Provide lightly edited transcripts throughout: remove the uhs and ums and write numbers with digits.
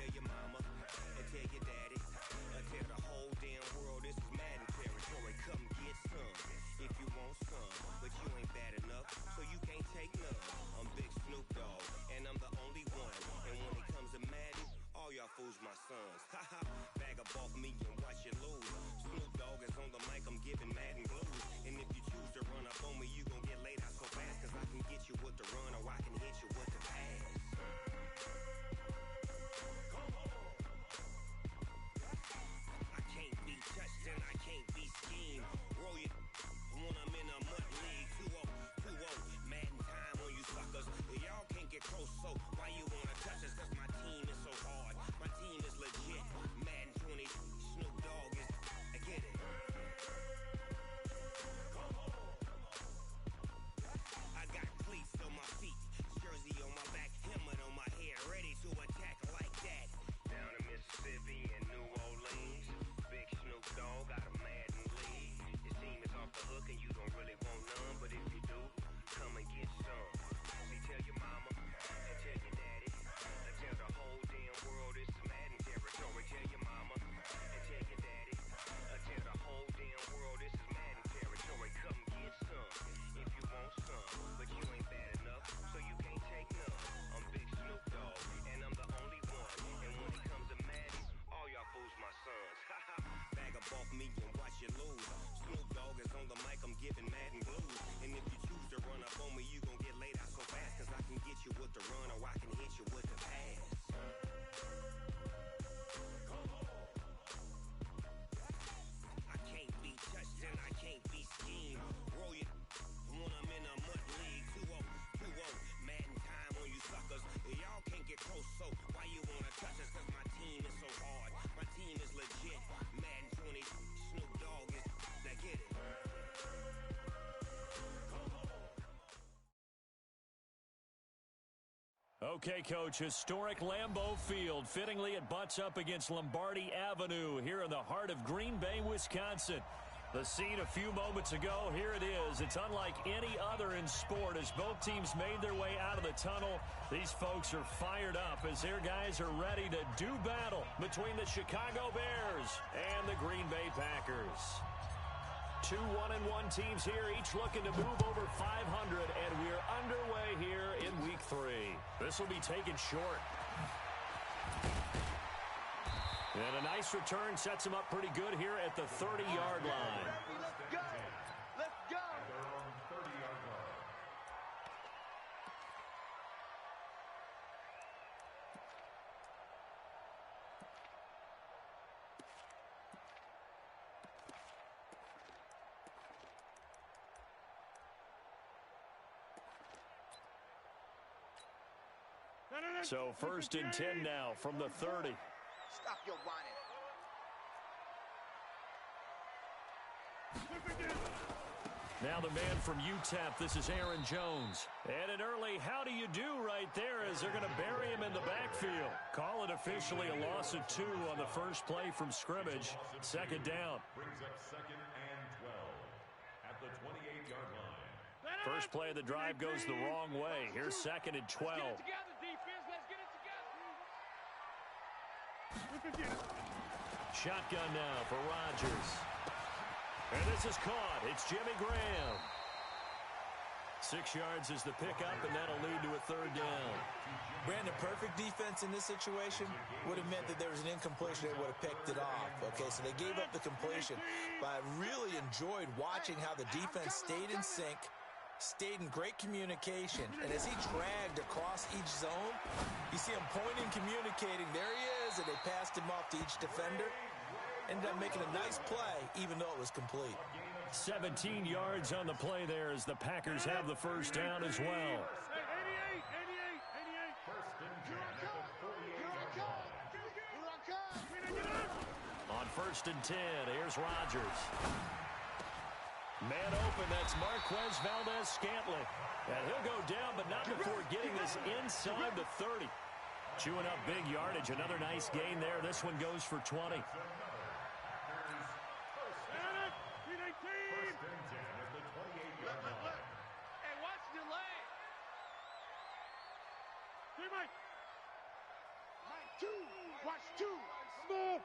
tell your mama, and tell your daddy, and tell the whole damn world this is Madden territory. Come get some if you want some, but you ain't bad enough, so you can't take none. I'm Big Snoop Dogg, and I'm the only one. And when it comes to Madden, all y'all fools my sons. Haha, bag up off me and watch you lose. Snoop Dogg is on the mic, I'm giving Madden blues. And if you choose to run up on me, you gon' get laid out so fast, cause I can get you with the run or I can hit you with the pass. I can't be touched and I can't be schemed. Roll you when I'm in a mud league. 2-0, 2-0, Madden time on you suckers. Y'all can't get close, so why you wanna touch us? Cause my team is so hard, my team is legit. Madden 20, Snoop Dogg is, I get it. I got cleats on my feet, jersey on my back, helmet on my head, ready to attack like that. Down in Mississippi and New Orleans, Big Snoop Dogg got a Madden league. His team is off the hook and you don't really want none, but if you do, come and get some. See, tell your mama and tell your daddy, and tell the whole damn world it's Madden territory. Tell your mama and tell your daddy, and tell the whole damn world this is Madden territory. Come get some if you want some, but you ain't bad enough, so you can't take none. I'm Big Snoop Dogg, and I'm the only one. And when it comes to Madden, all y'all fools my sons. Bag up off me and watch you lose. Snoop Dogg is on the mic, I'm giving Madden blues. And if you choose to run up on me, you gon' get laid out so fast, cause I can get you with the run or I can hit you with the pass. I can't be touched and I can't be schemed. Roll you when I'm in a mud league. 2-0, 2-0, Madden time on you suckers. Y'all can't get close, so why you wanna touch us? Cause my team is so hard, my team is legit. Madden 20, Snoop Dogg is, now get it. Okay, Coach, historic Lambeau Field. Fittingly, it butts up against Lombardi Avenue here in the heart of Green Bay, Wisconsin. The scene a few moments ago, here it is. It's unlike any other in sport as both teams made their way out of the tunnel. These folks are fired up as their guys are ready to do battle between the Chicago Bears and the Green Bay Packers. Two 1-1 teams here, each looking to move over 500, and we're underway here in Week 3. This will be taken short. And a nice return sets him up pretty good here at the 30-yard line. Let's go! Let's go! They're on 30-yard line. So 1st and 10 now from the 30. Stop your whining. Now the man from UTEP, this is Aaron Jones. And an early how do you do right there as they're going to bury him in the backfield. Call it officially a loss of 2 on the first play from scrimmage. Second down. Brings up 2nd and 12 at the 28-yard line. First play of the drive goes the wrong way. Here's 2nd and 12. Let's get it together, defense. Let's get it together. Shotgun now for Rodgers. And this is caught. It's Jimmy Graham. 6 yards is the pickup, and that'll lead to a 3rd down. Brandon, perfect defense in this situation would have meant that there was an incompletion. They would have picked it off. Okay, so they gave up the completion. But I really enjoyed watching how the defense stayed in sync, stayed in great communication. And as he dragged across each zone, you see him pointing, communicating. There he is, and they passed him off to each defender. Ended up making a nice play, even though it was complete. 17 yards on the play there as the Packers have the first down as well. 88. First and 10 at the 48-yard line. On 1st and 10, here's Rodgers. Man open, that's Marquez Valdez-Scantling. And he'll go down, but not before getting this inside the 30. Chewing up big yardage, another nice gain there. This one goes for 20. First and 10 at the 28-yard line. Hey, watch the leg. Mike. Watch two. Move.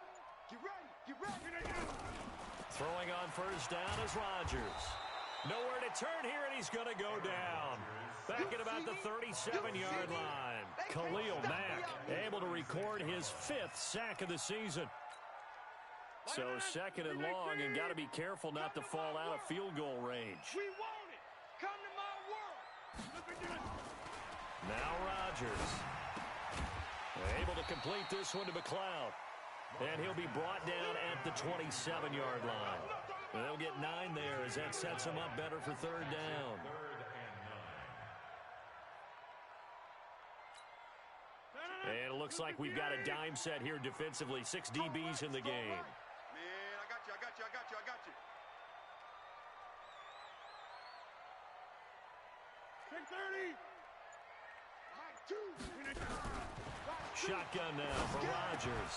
Get ready. Get ready. Throwing on first down is Rodgers. Nowhere to turn here, and he's going to go down. Back at about the 37-yard line. Khalil Mack able to record his 5th sack of the season. So second and long, and got to be careful not to fall out of field goal range. We want it. Come to my world. Now Rodgers. Able to complete this one to McLeod. And he'll be brought down at the 27-yard line. They'll get 9 there as that sets him up better for third down. And it looks like we've got a dime set here defensively. 6 DBs in the game. Man, I got you. 630. Shotgun now for Rodgers.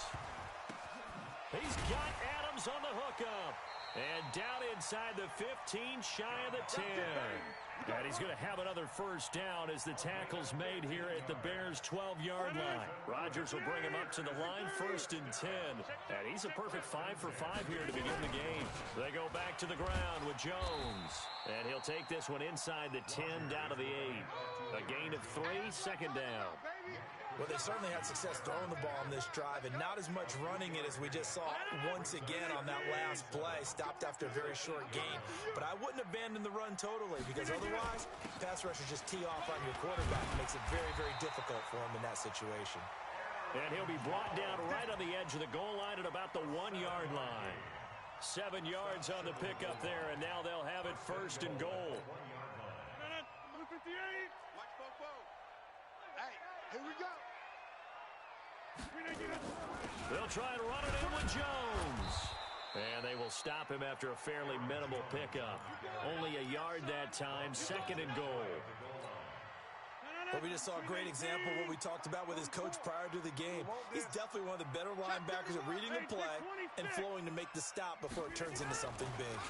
He's got Adams on the hookup. And down inside the 15, shy of the 10. And he's going to have another first down as the tackle's made here at the Bears' 12-yard line. Rodgers will bring him up to the line, 1st and 10. And he's a perfect 5 for 5 here to begin the game. They go back to the ground with Jones. And he'll take this one inside the 10, down to the 8. A gain of 3, second down. Well, they certainly had success throwing the ball on this drive, and not as much running it as we just saw once again on that last play. Stopped after a very short gain. But I wouldn't abandon the run totally, because otherwise, pass rushers just tee off on your quarterback. It makes it very, very difficult for him in that situation. And he'll be brought down right on the edge of the goal line at about the 1-yard line. 7 yards on the pickup there, and now they'll have it 1st and goal. Number 58. Watch Fofo. Hey, here we go. They'll try and run it in with Jones. And they will stop him after a fairly minimal pickup. Only a yard that time, 2nd and goal. Well, we just saw a great example of what we talked about with his coach prior to the game. He's definitely one of the better linebackers at reading the play and flowing to make the stop before it turns into something big.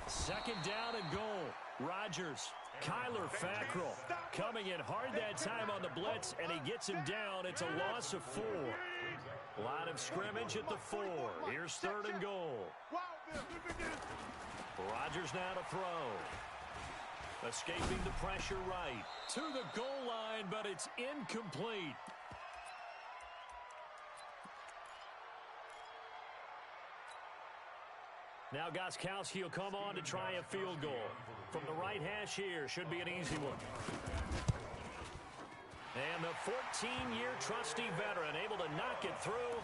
2nd down and goal. Rodgers, Kyler Fackrell coming in hard that time on the blitz, and he gets him down. It's a loss of 4. Line of scrimmage at the 4. Here's 3rd and goal. Rodgers now to throw. Escaping the pressure right. To the goal line, but it's incomplete. Now Gostkowski will come on to try a field goal. From the right hash here, should be an easy one. And the 14-year trusty veteran able to knock it through.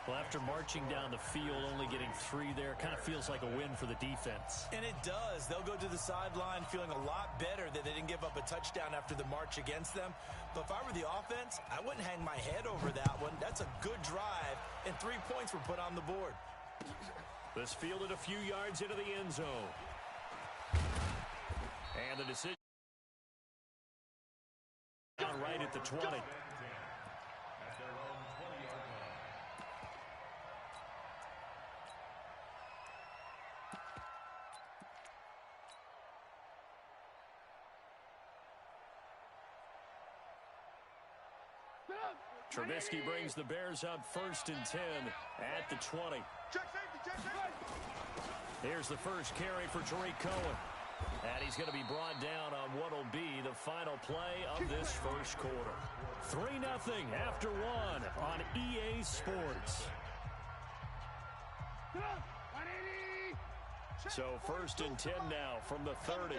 Well, after marching down the field, only getting 3 there, kind of feels like a win for the defense. And it does. They'll go to the sideline feeling a lot better that they didn't give up a touchdown after the march against them. But if I were the offense, I wouldn't hang my head over that one. That's a good drive, and 3 points were put on the board. This fielded a few yards into the end zone. And the decision right at the 20. Trubisky brings the Bears up 1st and 10 at the 20. Check safety. Here's the first carry for Tariq Cohen. And he's going to be brought down on what will be the final play of this first quarter. 3-0 after 1 on EA Sports. So 1st and 10 now from the 30.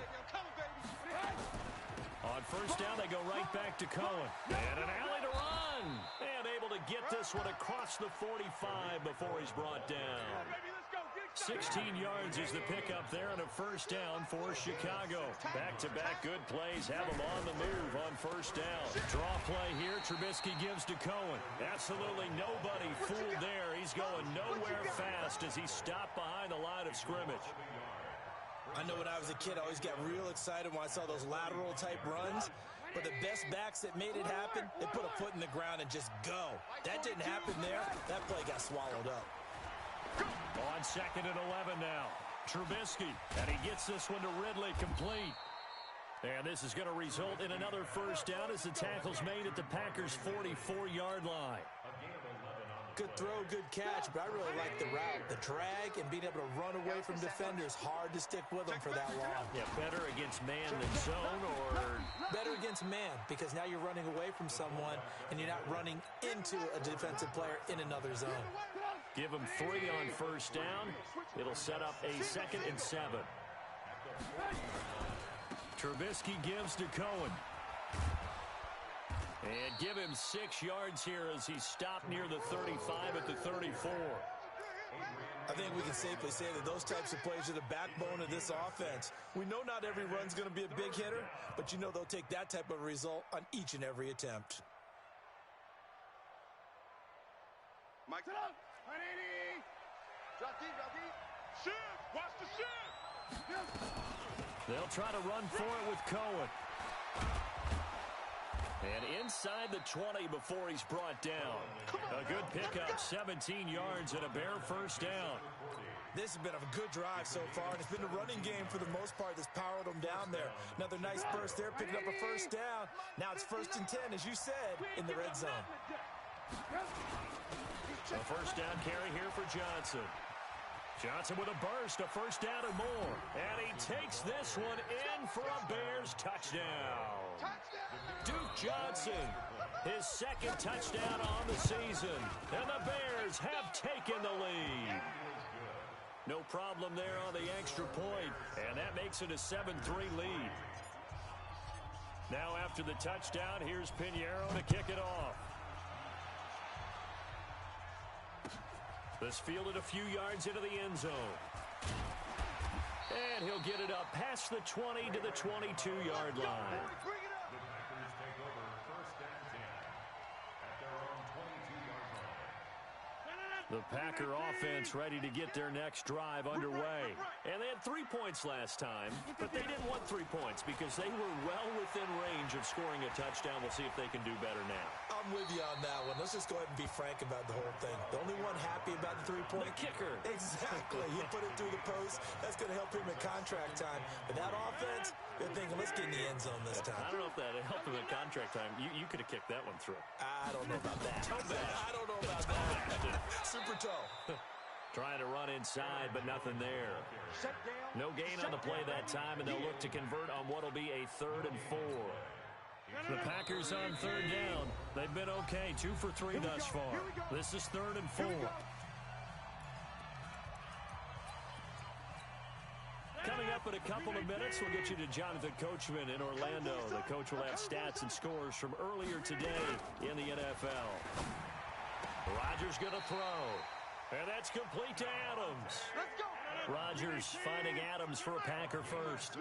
On first down, they go right back to Cohen. And an alley to run. And able to get this one across the 45 before he's brought down. 16 yards is the pickup there and a first down for Chicago. Back-to-back good plays have him on the move on first down. Draw play here, Trubisky gives to Cohen. Absolutely nobody fooled there. He's going nowhere fast as he stopped behind the line of scrimmage. I know when I was a kid, I always got real excited when I saw those lateral-type runs. But the best backs that made it happen, they put a foot in the ground and just go. That didn't happen there. That play got swallowed up. On 2nd and 11 now. Trubisky, and he gets this one to Ridley complete. And this is going to result in another first down as the tackle's made at the Packers' 44-yard line. Good throw, good catch, but I really like the route. The drag and being able to run away from defenders, hard to stick with them for that long. Yeah, better against man than zone, or? Better against man, because now you're running away from someone and you're not running into a defensive player in another zone. Give him 3 on first down. It'll set up a 2nd and 7. Trubisky gives to Cohen. And give him 6 yards here as he's stopped near the 35 at the 34. I think we can safely say that those types of plays are the backbone of this offense. We know not every run's going to be a big hitter, but you know they'll take that type of result on each and every attempt. Mike it up. 180. Drop deep, drop deep. Shift. Watch the shift. They'll try to run for it with Cohen. And inside the 20 before he's brought down. A good pickup, 17 yards and a bare first down. This has been a good drive so far, and it's been the running game for the most part that's powered them down there. Another nice burst there, picking up a first down. Now it's 1st and 10, as you said, in the red zone. A first down carry here for Johnson. Johnson with a burst, a first down and more. And he takes this one in for a Bears touchdown. Duke Johnson, his 2nd touchdown on the season. And the Bears have taken the lead. No problem there on the extra point, and that makes it a 7-3 lead. Now after the touchdown, here's Pinheiro to kick it off. This fielded a few yards into the end zone. And he'll get it up past the 20 to the 22-yard line. The Packer offense ready to get their next drive underway. And they had 3 points last time, but they didn't want 3 points because they were well within range of scoring a touchdown. We'll see if they can do better now. I'm with you on that one. Let's just go ahead and be frank about the whole thing. The only one happy about the 3-point. The kicker. Exactly. He put it through the post. That's going to help him at contract time. But that offense, they're thinking, let's get in the end zone this time. I don't know if that helped him at contract time. You could have kicked that one through. I don't know about that. I don't know about that. Super toe. Trying to run inside, but nothing there. No gain on the play that time, and they'll look to convert on what will be a 3rd and 4. The Packers on 3rd down. They've been okay, 2 for 3 thus far. This is 3rd and 4. Coming up in a couple of minutes, we'll get you to Jonathan Coachman in Orlando. The coach will have stats and scores from earlier today in the NFL. Rodgers going to throw. And that's complete to Adams. Rodgers finding Adams for a Packer first.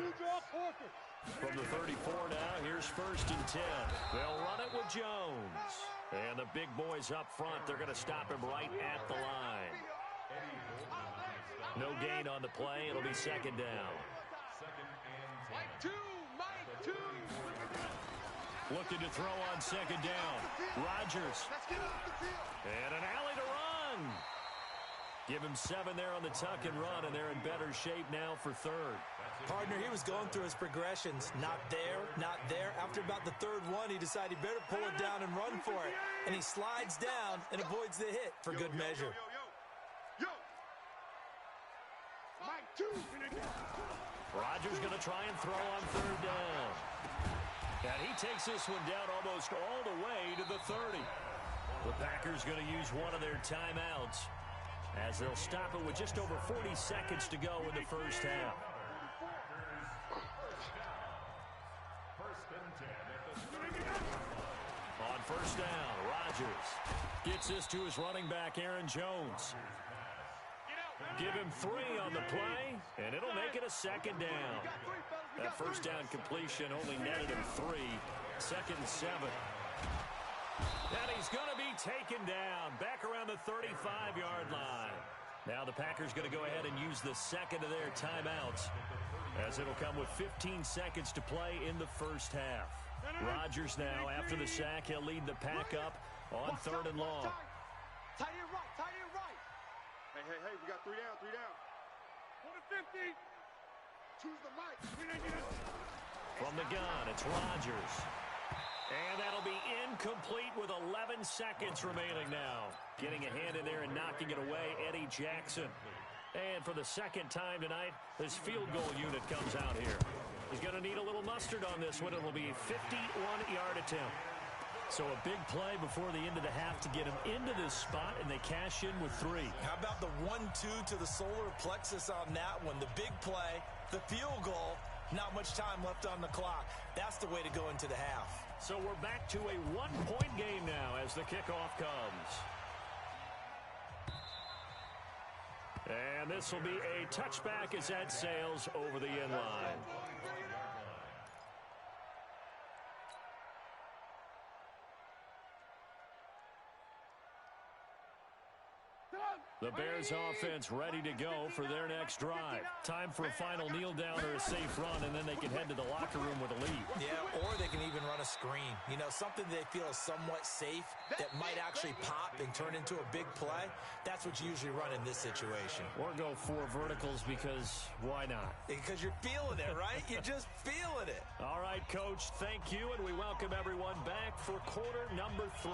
From the 34 now, here's 1st and 10. They'll run it with Jones. And the big boys up front, they're going to stop him right at the line. No gain on the play. It'll be 2nd down. Mike 2. Looking to throw on 2nd down. Rodgers. And an alley to run. Give him 7 there on the tuck and run, and they're in better shape now for 3rd. Partner, he was going through his progressions. Not there, not there. After about the 3rd one, he decided he better pull it down and run for it. And he slides down and avoids the hit for good measure. Mike 2. Rodgers going to try and throw on 3rd down. And he takes this one down almost all the way to the 30. The Packers going to use one of their timeouts as they'll stop it with just over 40 seconds to go in the first half. On 1st down, Rodgers gets this to his running back, Aaron Jones. Give him 3 on the play, and it'll make it a 2nd down. That 1st down completion only netted him 3. 2nd and 7. And he's going to be taken down back around the 35-yard line. Now the Packers going to go ahead and use the 2nd of their timeouts, as it'll come with 15 seconds to play in the first half. Rodgers now, after the sack, he'll lead the pack up on 3rd and long. Tight end right. Hey, we got 3 down. 150. Choose the mic. From the gun, it's Rodgers. And that'll be incomplete with 11 seconds remaining now. Getting a hand in there and knocking it away, Eddie Jackson. And for the second time tonight, this field goal unit comes out here. He's going to need a little mustard on this one. It'll be a 51-yard attempt. So a big play before the end of the half to get him into this spot, and they cash in with 3. How about the 1-2 to the solar plexus on that one? The big play, the field goal, not much time left on the clock. That's the way to go into the half. So we're back to a 1-point game now as the kickoff comes. And this will be a touchback as that sails over the end line. The Bears offense ready to go for their next drive. Time for a final kneel down or a safe run, and then they can head to the locker room with a lead. Yeah, or they can even run a screen. You know, something they feel is somewhat safe that might actually pop and turn into a big play. That's what you usually run in this situation. Or go 4 verticals because why not? Because you're feeling it, right? You're just feeling it. All right, Coach, thank you, and we welcome everyone back for quarter number 3.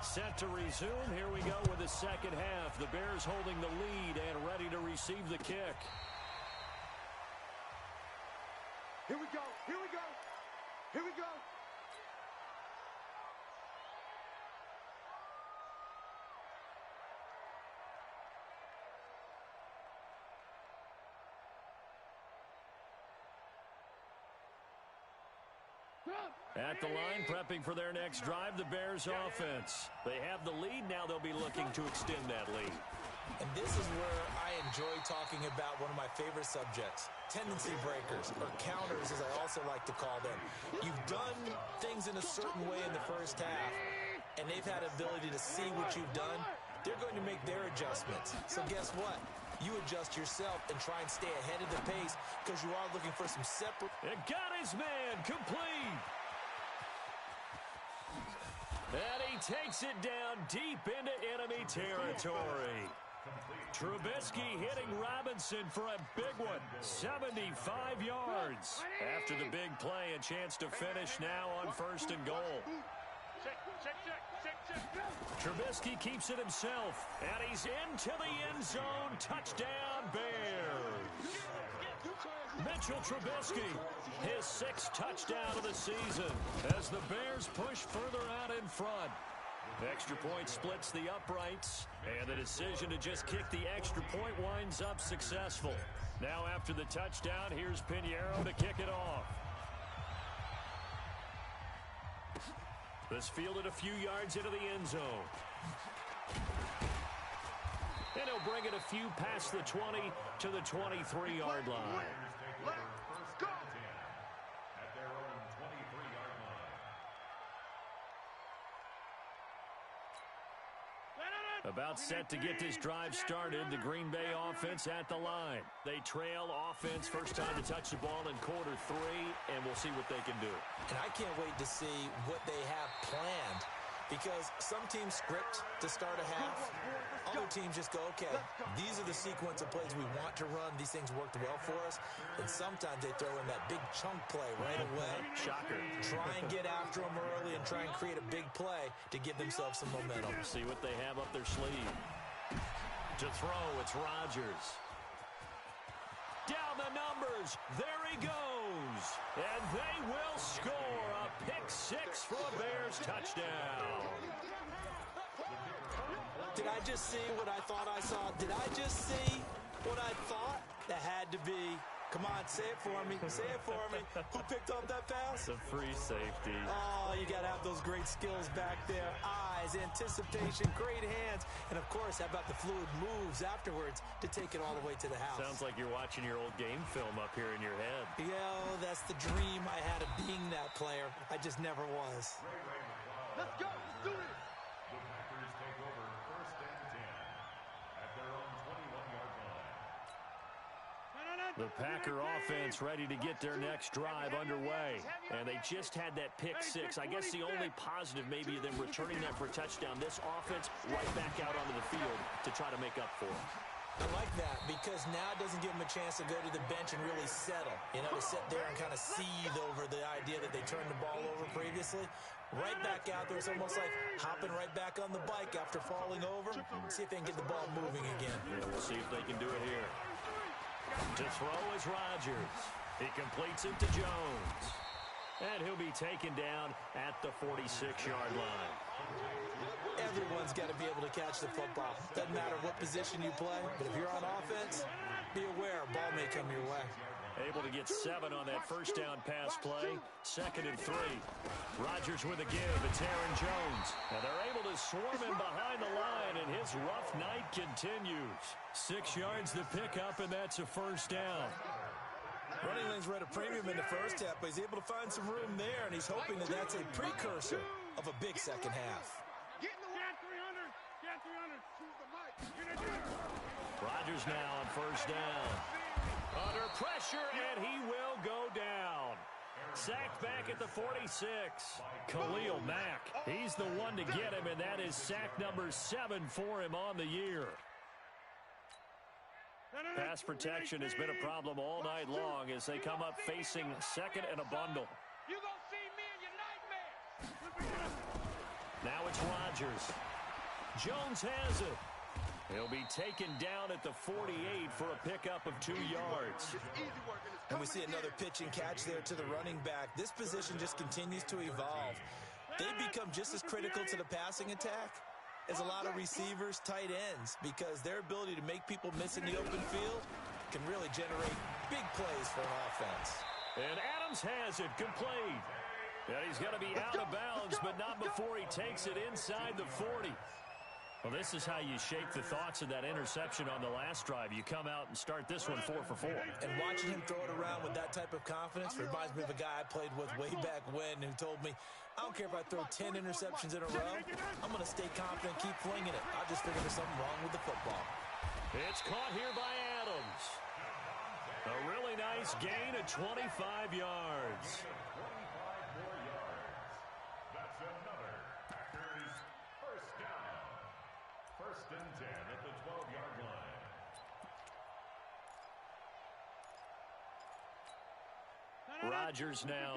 Set to resume. Here we go with the second half. The Bears holding the lead and ready to receive the kick. Here we go. Here we go. Here we go. At the line, prepping for their next drive, the Bears offense. They have the lead. Now they'll be looking to extend that lead. And this is where I enjoy talking about one of my favorite subjects, tendency breakers, or counters as I also like to call them. You've done things in a certain way in the first half, and they've had ability to see what you've done. They're going to make their adjustments. So guess what? You adjust yourself and try and stay ahead of the pace because you are looking for some separate. It got his man complete. And he takes it down deep into enemy territory. Trubisky hitting Robinson for a big one, 75 yards. After the big play, a chance to finish now on 1st and goal. Trubisky keeps it himself, and he's into the end zone. Touchdown, Bears. Mitchell Trubisky, his 6th touchdown of the season as the Bears push further out in front. Extra point splits the uprights, and the decision to just kick the extra point winds up successful. Now after the touchdown, here's Pinheiro to kick it off. This fielded a few yards into the end zone. And he'll bring it a few past the 20 to the 23-yard line. Let's go. At their own 23-yard line. About set to get this drive started, the Green Bay offense at the line. They trail offense, first time to touch the ball in quarter 3, and we'll see what they can do. And I can't wait to see what they have planned because some teams script to start a half. Other teams just go, okay, these are the sequence of plays we want to run. These things worked well for us. And sometimes they throw in that big chunk play right away. Shocker. Try and get after them early and try and create a big play to give themselves some momentum. See what they have up their sleeve. To throw, it's Rodgers. Down the numbers. There he goes. And they will score a pick-6 for a Bears touchdown. Did I just see what I thought I saw? Did I just see what I thought? That had to be. Come on, say it for me. Say it for me. Who picked up that pass? It's a free safety. Oh, you got to have those great skills back there. Eyes, anticipation, great hands. And, of course, how about the fluid moves afterwards to take it all the way to the house? Sounds like you're watching your old game film up here in your head. Yeah, that's the dream I had of being that player. I just never was. Let's go. Let's do it. The Packers take over 1st and 10 at their own 21-yard line. The Packer offense ready to get their next drive underway. And they just had that pick-6. I guess the only positive maybe them returning that for a touchdown. This offense right back out onto the field to try to make up for it. I like that because now it doesn't give him a chance to go to the bench and really settle. You know, to sit there and kind of seethe over the idea that they turned the ball over previously. Right back out there. It's almost like hopping right back on the bike after falling over. See if they can get the ball moving again. Yeah, we'll see if they can do it here. To throw is Rodgers. He completes it to Jones. And he'll be taken down at the 46-yard line. Everyone's got to be able to catch the football. Doesn't matter what position you play, but if you're on offense, be aware a ball may come your way. Able to get 7 on that first down pass play. 2nd and 3. Rodgers with a give. It's Aaron Jones. And they're able to swarm him behind the line, and his rough night continues. 6 yards to pick up, and that's a first down. Running lanes were at a premium in the first half, but he's able to find some room there, and he's hoping that that's a precursor of a big second half. Rodgers now on first down. Under pressure, and he will go down. Sacked back at the 46. Khalil Mack, he's the one to get him, and that is sack number 7 for him on the year. Pass protection has been a problem all night long as they come up facing 2nd and a bundle. You gonna see me in your nightmares. Now it's Rodgers. Jones has it. He'll be taken down at the 48 for a pickup of 2 yards. And we see another pitch and catch there to the running back. This position just continues to evolve. They become just as critical to the passing attack as a lot of receivers, tight ends, because their ability to make people miss in the open field can really generate big plays for an offense. And Adams has it complete. And he's going to be out of bounds, but not before he takes it inside the 40. Well, this is how you shape the thoughts of that interception on the last drive. You come out and start this one 4 for 4. And watching him throw it around with that type of confidence reminds me of a guy I played with way back when who told me, I don't care if I throw 10 interceptions in a row, I'm going to stay confident, keep flinging it. I just figure there's something wrong with the football. It's caught here by Adams. A really nice gain of 25 yards. That's another Packers first down. 1st and 10 at the 12-yard line. Rodgers now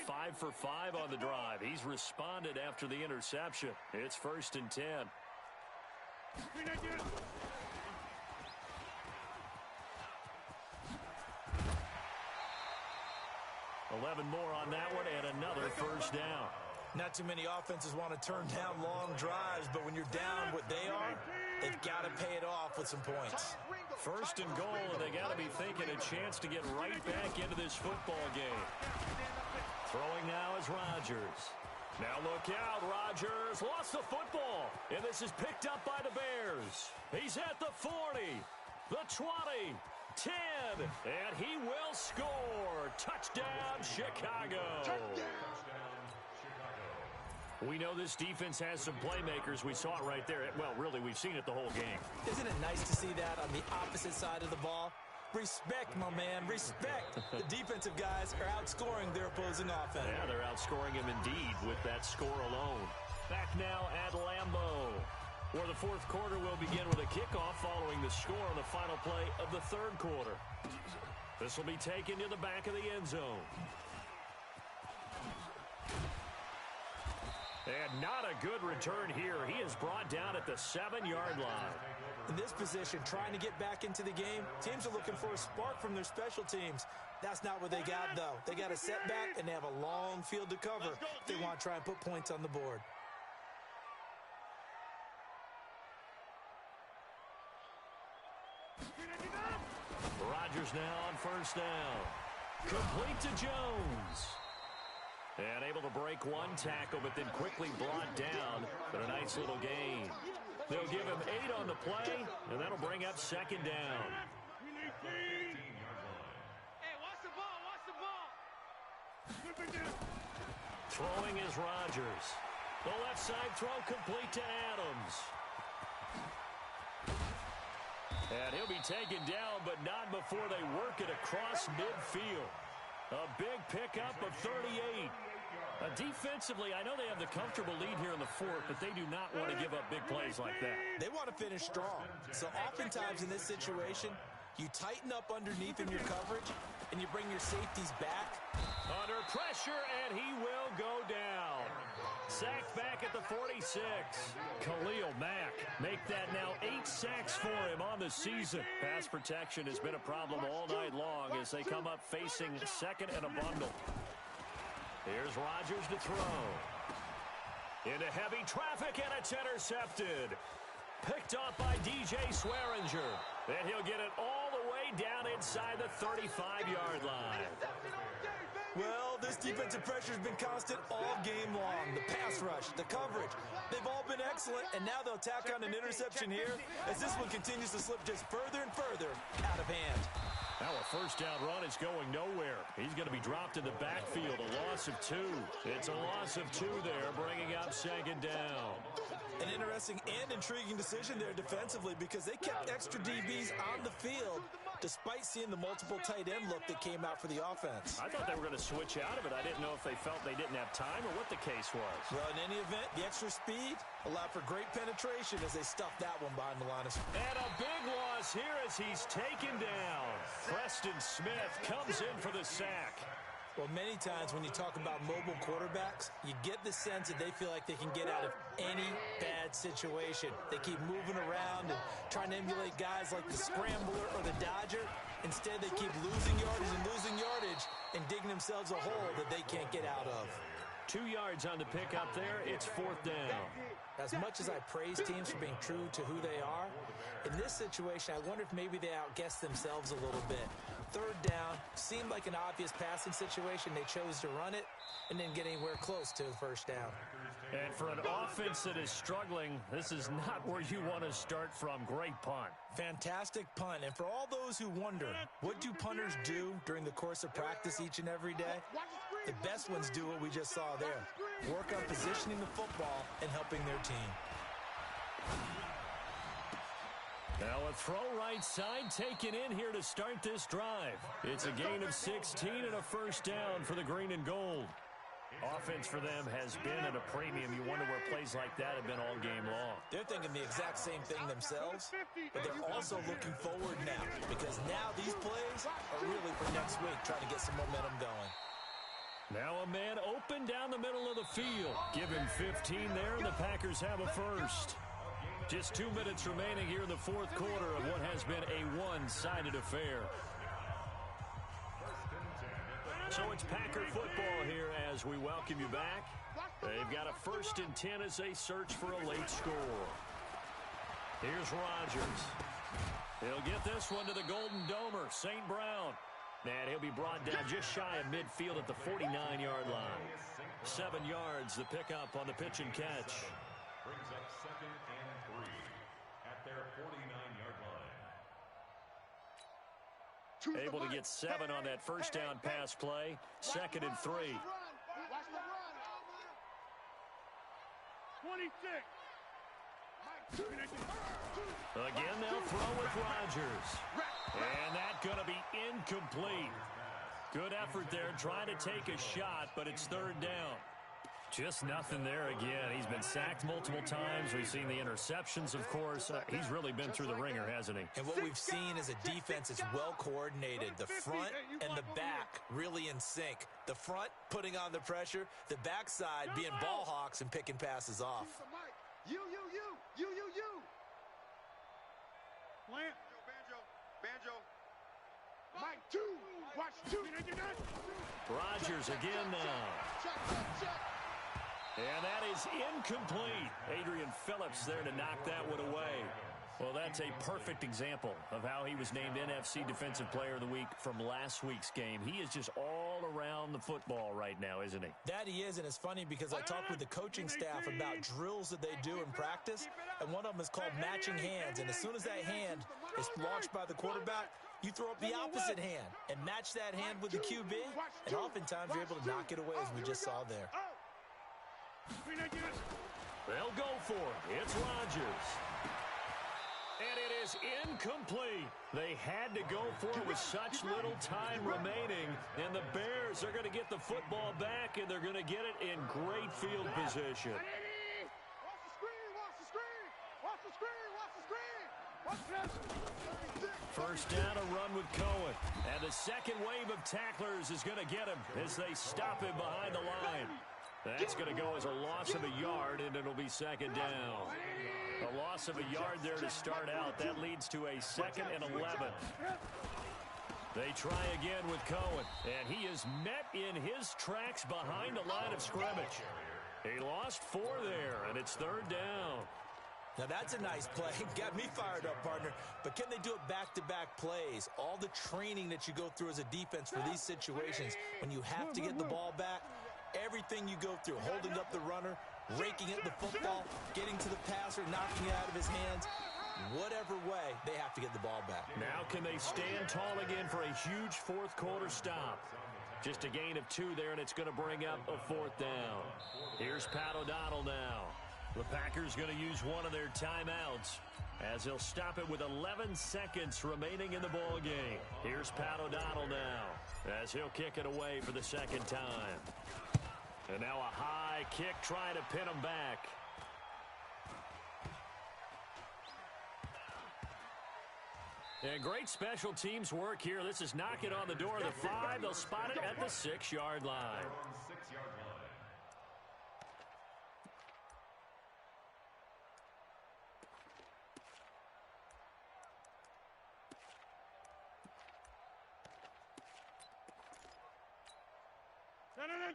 5 for 5 on the drive. He's responded after the interception. It's 1st and 10. 11 more on that one, and another first down. Not too many offenses want to turn down long drives, but when you're down what they are, they've got to pay it off with some points. 1st and goal, and they got to be thinking a chance to get right back into this football game. Throwing now is Rodgers. Now look out, Rodgers lost the football, and this is picked up by the Bears. He's at the 40, the 20, 10, and he will score. Touchdown, Chicago. We know this defense has some playmakers. We saw it right there. Well, really, we've seen it the whole game. Isn't it nice to see that on the opposite side of the ball? Respect, my man, respect. The defensive guys are outscoring their opposing offense. Yeah, they're outscoring him indeed with that score alone. Back now at Lambeau, where the 4th quarter will begin with a kickoff following the score on the final play of the 3rd quarter. This will be taken to the back of the end zone. And not a good return here. He is brought down at the 7-yard line. In this position, trying to get back into the game, teams are looking for a spark from their special teams. That's not what they got, though. They got a setback, and they have a long field to cover if they want to try and put points on the board. Rodgers now on first down. Complete to Jones. And able to break one tackle, but then quickly brought down. But a nice little gain. They'll give him 8 on the play, and that'll bring up 2nd down. Hey, watch the ball, watch the ball. Throwing is Rodgers. The left side throw complete to Adams. And he'll be taken down, but not before they work it across midfield. A big pickup of 38. Defensively, I know they have the comfortable lead here in the fourth, but they do not want to give up big plays like that. They want to finish strong. So oftentimes in this situation, you tighten up underneath in your coverage, and you bring your safeties back. Under pressure, and he will go down. Sacked back at the 46. Khalil Mack make that now 8 sacks for him on the season. Pass protection has been a problem all night long as they come up facing second and a bundle. Here's Rodgers to throw. Into heavy traffic, and it's intercepted. Picked off by DJ Swearinger. And he'll get it all the way down inside the 35-yard line. Well, this defensive pressure has been constant all game long. The pass rush, the coverage, they've all been excellent, and now they'll tack on an interception here as this one continues to slip just further and further out of hand. Now a first down run is going nowhere. He's going to be dropped in the backfield, a loss of 2. It's a loss of 2 there, bringing up second down. An interesting and intriguing decision there defensively because they kept extra DBs on the field despite seeing the multiple tight end look that came out for the offense. I thought they were going to switch out of it. I didn't know if they felt they didn't have time or what the case was. Well, in any event, the extra speed allowed for great penetration as they stuffed that one behind the line of scrimmage. And a big loss here as he's taken down. Preston Smith comes in for the sack. Well, many times when you talk about mobile quarterbacks, you get the sense that they feel like they can get out of any bad situation. They keep moving around and trying to emulate guys like the scrambler or the dodger. Instead, they keep losing yardage and digging themselves a hole that they can't get out of. 2 yards on the pickup there. It's fourth down. As much as I praise teams for being true to who they are, in this situation, I wonder if maybe they outguessed themselves a little bit. Third down, seemed like an obvious passing situation. They chose to run it and didn't get anywhere close to the first down. And for an offense that is struggling, this is not where you want to start from. Great punt. Fantastic punt. And for all those who wonder, what do punters do during the course of practice each and every day? The best ones do what we just saw there. Work on positioning the football and helping their team. Now a throw right side taken in here to start this drive. It's a gain of 16 and a first down for the green and gold. Offense for them has been at a premium. You wonder where plays like that have been all game long. They're thinking the exact same thing themselves, but they're also looking forward now because now these plays are really for next week, trying to get some momentum going. Now a man open down the middle of the field. Give him 15 there, and the Packers have a first. Just 2 minutes remaining here in the fourth quarter of what has been a one-sided affair. So it's Packer football here as we welcome you back. They've got a 1st and 10 as they search for a late score. Here's Rodgers. He'll get this one to the Golden Domer, St. Brown. And he'll be brought down just shy of midfield at the 49-yard line. 7 yards, the pickup on the pitch and catch. Brings up 2nd and 3 at their 49-yard line. Able to get 7 on that first down pass play. 2nd and 3. 26. Again, they'll throw with Rodgers. And that's going to be incomplete. Good effort there, trying to take a shot, but it's 3rd down. Just nothing there again. He's been sacked multiple times. We've seen the interceptions, of course. He's really been through the ringer, hasn't he? And what we've seen is a defense that's well coordinated. The front and the back really in sync. The front putting on the pressure, the backside being ball hawks and picking passes off. You. Plant. Banjo. Mike, 2. Watch 2. Rodgers again now. And that is incomplete. Adrian Phillips there to knock that one away. Well, that's a perfect example of how he was named NFC Defensive Player of the Week from last week's game. He is just all around the football right now, isn't he? That he is, and it's funny because I talked with the coaching staff about drills that they do in practice, and one of them is called matching hands. And as soon as that hand is launched by the quarterback, you throw up the opposite hand and match that hand with the QB, and oftentimes you're able to knock it away, as we just saw there. They'll go for it. It's Rodgers. And it is incomplete. They had to go for it with such little time remaining. And the Bears are going to get the football back, and they're going to get it in great field position. Watch the screen, watch the screen, watch the screen, watch the screen. Watch this. First down, a run with Cohen. And the second wave of tacklers is going to get him as they stop him behind the line. That's going to go as a loss of a yard, and it'll be second down. A loss of a yard there to start out. That leads to a 2nd and 11. They try again with Cohen, and he is met in his tracks behind the line of scrimmage. He lost 4 there, and it's 3rd down. Now, that's a nice play. Got me fired up, partner. But can they do it back-to-back plays? All the training that you go through as a defense for these situations, when you have to get the ball back, everything you go through, holding up the runner, raking at the football, getting to the passer, knocking it out of his hands, whatever way, they have to get the ball back. Now can they stand tall again for a huge fourth-quarter stop? Just a gain of 2 there, and it's going to bring up a 4th down. Here's Pat O'Donnell now. The Packers going to use one of their timeouts as they'll stop it with 11 seconds remaining in the ball game. Here's Pat O'Donnell now as he'll kick it away for the 2nd time. And now a high kick trying to pin him back. And great special teams work here. This is knocking on the door of the 5. They'll spot it at the 6-yard line.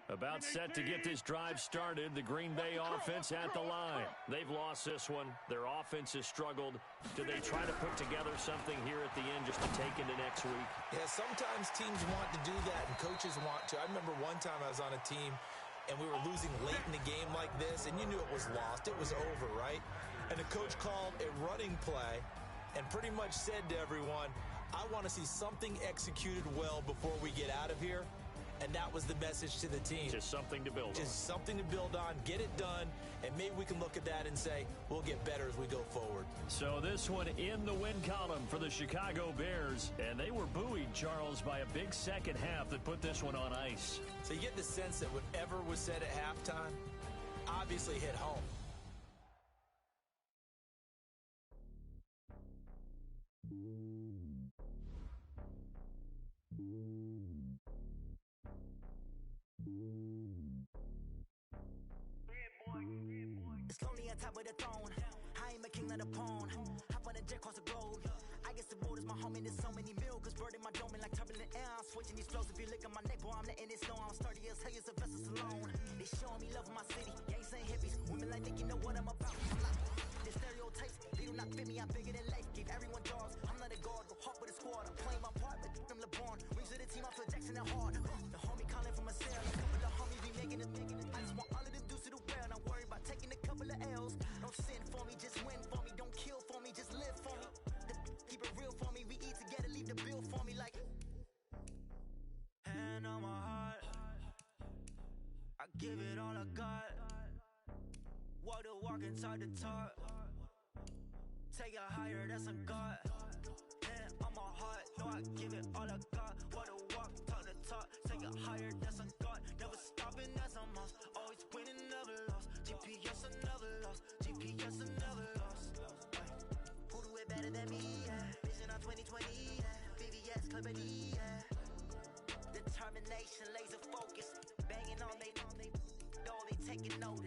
About set to get this drive started. The Green Bay offense at the line. They've lost this one. Their offense has struggled. Do they try to put together something here at the end just to take into next week? Yeah, sometimes teams want to do that and coaches want to. I remember one time I was on a team and we were losing late in the game like this, and you knew it was lost. It was over, right? And the coach called a running play and pretty much said to everyone, I want to see something executed well before we get out of here. And that was the message to the team. Just something to build on. Just something to build on, get it done, and maybe we can look at that and say, we'll get better as we go forward. So this one in the win column for the Chicago Bears. And they were buoyed, Charles, by a big second half that put this one on ice. So you get the sense that whatever was said at halftime obviously hit home. It's lonely on top of the throne. I am a king of the pawn. Hop on a jet across the globe. I guess the road is my home and there's so many milkers burning my dome like turbulent air. I'm switching these flows. If you look at my neck, boy, I'm letting it snow. I'm sturdy as hell, it's a vessel alone. They showing me love in my city. Gangs ain't hippies. Women like think you know what I'm about. I'm like, the stereotypes, they do not fit me. I'm bigger than life. Give everyone jaws. I'm not a guard. Go hard with a squad. I'm playing my part, but I'm LeBron. Wings of the team, I feel Jackson and hard. The homie calling from a cell. A couple of homies be making it. I just want all of them dudes to do well. Don't worry about taking a couple of L's. Don't sin for me, just win for me. Don't kill for me, just live for me. Keep it real for me. We eat together, leave the bill for me like. Hand on my heart, I give it all I got. Walk the walk and talk the talk. Take it higher, that's a God. Hand on my heart, no, I give it all I got. Walk the walk, talk the talk. Take it higher, that's a God. Never stopping, that's a must. Always winning, never lost. GPS, I never lost. GPS, I never lost. Who do it better than me? Yeah. Vision on 2020. Yeah. VVS, Clippity. Yeah. Determination, laser focus. Banging on they, though they taking notice.